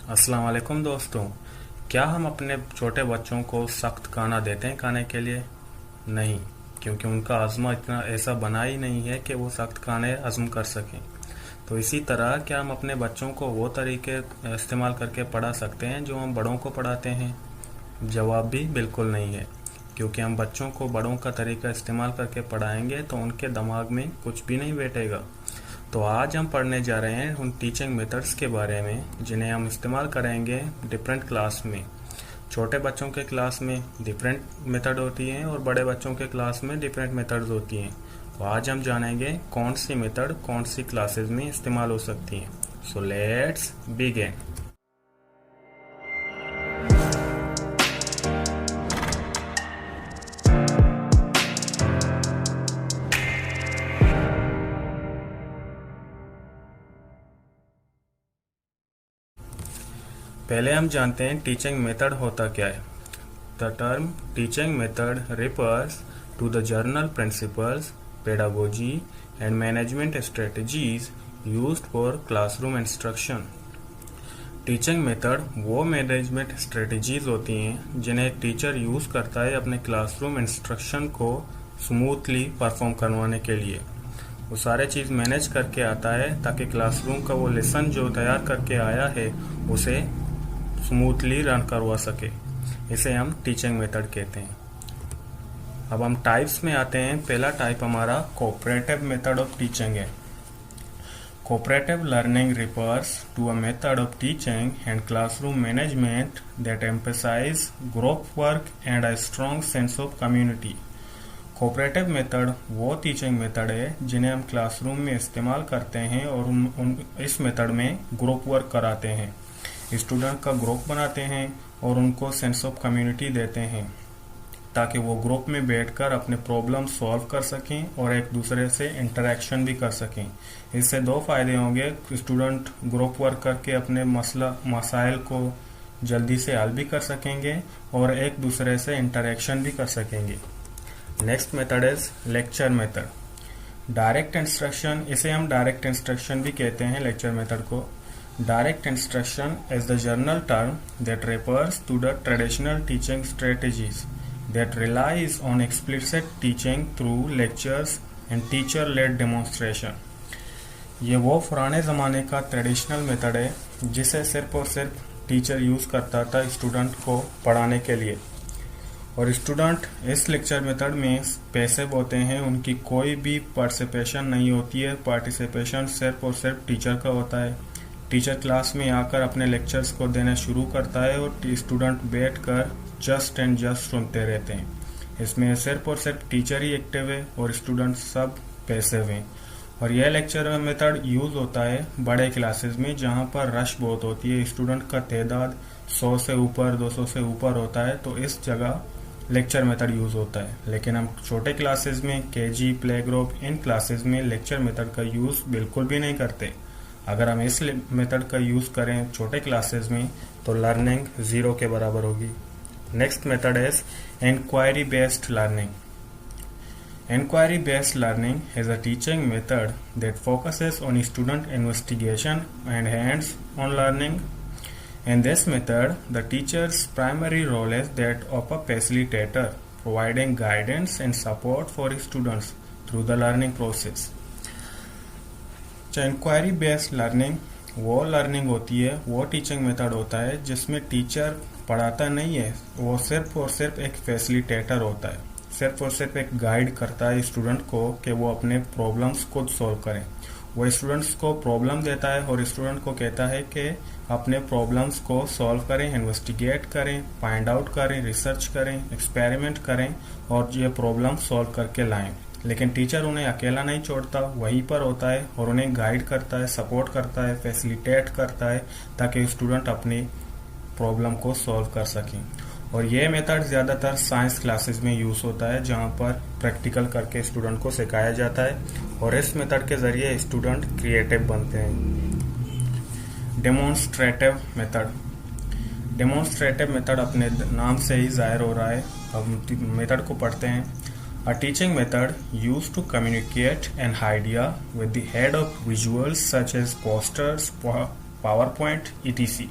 अस्सलाम वालेकुम दोस्तों। क्या हम अपने छोटे बच्चों को सख्त खाना देते हैं खाने के लिए? नहीं, क्योंकि उनका हज़्म इतना ऐसा बना ही नहीं है कि वो सख्त खाने हज़म कर सकें। तो इसी तरह क्या हम अपने बच्चों को वो तरीके इस्तेमाल करके पढ़ा सकते हैं जो हम बड़ों को पढ़ाते हैं? जवाब भी बिल्कुल नहीं है, क्योंकि हम बच्चों को बड़ों का तरीका इस्तेमाल करके पढ़ाएंगे तो उनके दिमाग में कुछ भी नहीं बैठेगा। तो आज हम पढ़ने जा रहे हैं उन टीचिंग मेथड्स के बारे में जिन्हें हम इस्तेमाल करेंगे डिफरेंट क्लास में। छोटे बच्चों के क्लास में डिफरेंट मेथड होती हैं और बड़े बच्चों के क्लास में डिफरेंट मेथड्स होती हैं। तो आज हम जानेंगे कौन सी मेथड कौन सी क्लासेस में इस्तेमाल हो सकती हैं। So let's begin. पहले हम जानते हैं टीचिंग मेथड होता क्या है। The term teaching method refers to the general principles, pedagogy and management strategies used for classroom instruction. Teaching method वो मैनेजमेंट स्ट्रेटजीज होती हैं जिन्हें एक टीचर यूज़ करता है अपने क्लासरूम इंस्ट्रक्शन को स्मूथली परफॉर्म करवाने के लिए। वो सारे चीज़ मैनेज करके आता है ताकि क्लासरूम का वो लेसन जो तैयार करके आया है उसे स्मूथली रन करवा सके। इसे हम टीचिंग मेथड कहते हैं। अब हम टाइप्स में आते हैं। पहला टाइप हमारा कोऑपरेटिव मेथड ऑफ टीचिंग है। Cooperative learning refers to a method of teaching and classroom management that emphasize group work and a strong sense of community. Cooperative method वो टीचिंग मेथड है जिन्हें हम क्लासरूम में इस्तेमाल करते हैं और इस मेथड में ग्रुप वर्क कराते हैं। स्टूडेंट का ग्रुप बनाते हैं और उनको सेंस ऑफ कम्युनिटी देते हैं ताकि वो ग्रुप में बैठकर अपने प्रॉब्लम सॉल्व कर सकें और एक दूसरे से इंटरेक्शन भी कर सकें। इससे दो फायदे होंगे। स्टूडेंट ग्रुप वर्क करके अपने मसाइल को जल्दी से हल भी कर सकेंगे और एक दूसरे से इंटरेक्शन भी कर सकेंगे। Next method is lecture method. Direct instruction, इसे हम डायरेक्ट इंस्ट्रक्शन भी कहते हैं लेक्चर मेथड को। Direct instruction is the general term that refers to the traditional teaching strategies that relies on explicit teaching through lectures and teacher-led demonstration. ये वो पुराने ज़माने का ट्रेडिशनल मेथड है जिसे सिर्फ और सिर्फ टीचर यूज़ करता था स्टूडेंट को पढ़ाने के लिए। और स्टूडेंट इस लेक्चर मेथड में पैसिव होते हैं, उनकी कोई भी पार्टिसिपेशन नहीं होती है। पार्टिसिपेशन सिर्फ और सिर्फ टीचर का होता है। टीचर क्लास में आकर अपने लेक्चर्स को देना शुरू करता है और स्टूडेंट बैठकर जस्ट एंड जस्ट सुनते रहते हैं। इसमें सिर्फ और सिर्फ टीचर ही एक्टिव है और स्टूडेंट सब पैसिव हैं। और यह लेक्चर मेथड यूज़ होता है बड़े क्लासेस में जहां पर रश बहुत होती है, स्टूडेंट का तादाद 100 से ऊपर 200 से ऊपर होता है, तो इस जगह लेक्चर मेथड यूज़ होता है। लेकिन हम छोटे क्लासेस में केजी, प्ले ग्रुप, इन क्लासेस में लेक्चर मेथड का यूज़ बिल्कुल भी नहीं करते। अगर हम इस मेथड का यूज़ करें छोटे क्लासेस में तो लर्निंग 0 के बराबर होगी। Next method is inquiry based learning. Inquiry based learning is a teaching method that focuses on student investigation and hands on learning. In this method, the teacher's primary role is that of a facilitator, providing guidance and support for students through the learning process. Inquiry based learning वो learning होती है, वो teaching method होता है जिसमें teacher पढ़ाता नहीं है, वो सिर्फ और सिर्फ एक फैसिलिटेटर होता है। सिर्फ और सिर्फ एक गाइड करता है स्टूडेंट को कि वो अपने प्रॉब्लम्स खुद सॉल्व करें। वो स्टूडेंट्स को प्रॉब्लम देता है और स्टूडेंट को कहता है कि अपने प्रॉब्लम्स को सॉल्व करें, इन्वेस्टिगेट करें, फाइंड आउट करें, रिसर्च करें, एक्सपेरिमेंट करें और ये प्रॉब्लम सॉल्व करके लाएं। लेकिन टीचर उन्हें अकेला नहीं छोड़ता, वहीं पर होता है और उन्हें गाइड करता है, सपोर्ट करता है, फैसिलिटेट करता है ताकि स्टूडेंट अपनी प्रॉब्लम को सॉल्व कर सकें। और ये मेथड ज़्यादातर साइंस क्लासेस में यूज़ होता है जहाँ पर प्रैक्टिकल करके स्टूडेंट को सिखाया जाता है और इस मेथड के ज़रिए स्टूडेंट क्रिएटिव बनते हैं। Demonstrative method. डेमोन्स्ट्रेटिव मेथड अपने नाम से ही जाहिर हो रहा है। अब मेथड को पढ़ते हैं। A teaching method used to communicate an idea with the aid of visuals such as posters, PowerPoint, etc.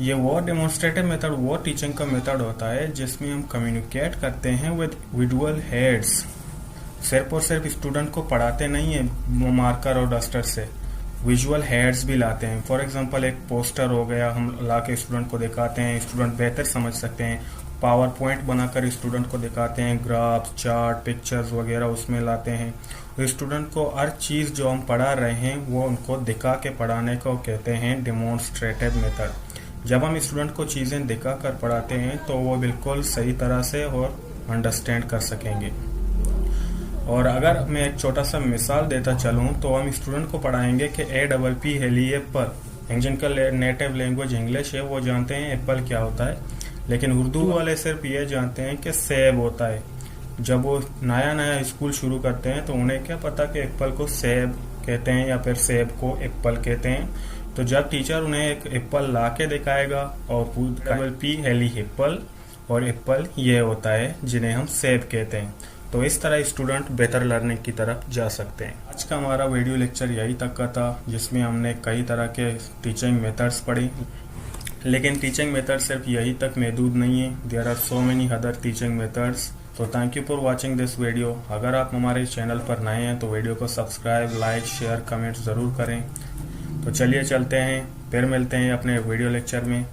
ये वो डेमोन्स्ट्रेटिव मेथड, वो टीचिंग का मेथड होता है जिसमें हम कम्युनिकेट करते हैं विद विजुअल हेड्स। सिर्फ और सिर्फ स्टूडेंट को पढ़ाते नहीं है मार्कर और डस्टर से, विजुअल हेड्स भी लाते हैं। फॉर एग्जांपल एक पोस्टर हो गया, हम ला के स्टूडेंट को दिखाते हैं, स्टूडेंट बेहतर समझ सकते हैं। पावर पॉइंट बनाकर स्टूडेंट को दिखाते हैं, ग्राफ, चार्ट, पिक्चर्स वगैरह उसमें लाते हैं। तो स्टूडेंट को हर चीज़ जो हम पढ़ा रहे हैं वो उनको दिखा के पढ़ाने को कहते हैं डेमोन्स्ट्रेटिव मेथड। जब हम स्टूडेंट को चीज़ें दिखा कर पढ़ाते हैं तो वो बिल्कुल सही तरह से और अंडरस्टैंड कर सकेंगे। और अगर मैं एक छोटा सा मिसाल देता चलूँ तो हम स्टूडेंट को पढ़ाएंगे कि APP हेली एप्पल। जिनका नेटिव लैंग्वेज इंग्लिश है वो जानते हैं एप्पल क्या होता है, लेकिन उर्दू वाले सिर्फ ये जानते हैं कि सेब होता है। जब वो नया नया स्कूल शुरू करते हैं तो उन्हें क्या पता कि एप्पल को सेब कहते हैं या फिर सेब को एप्पल कहते हैं। तो जब टीचर उन्हें एक एप्पल ला के दिखाएगा और APP हेली एप्पल, और एप्पल ये होता है जिन्हें हम सेब कहते हैं, तो इस तरह स्टूडेंट बेहतर लर्निंग की तरफ जा सकते हैं। आज का हमारा वीडियो लेक्चर यही तक का था, जिसमें हमने कई तरह के टीचिंग मेथड्स पढ़ी। लेकिन टीचिंग मेथड सिर्फ यही तक महदूद नहीं है, there are so many other teaching methods. तो thank you for watching this video. अगर आप हमारे चैनल पर नए हैं तो वीडियो को सब्सक्राइब, लाइक, शेयर, कमेंट ज़रूर करें। तो चलिए चलते हैं, फिर मिलते हैं अपने वीडियो लेक्चर में।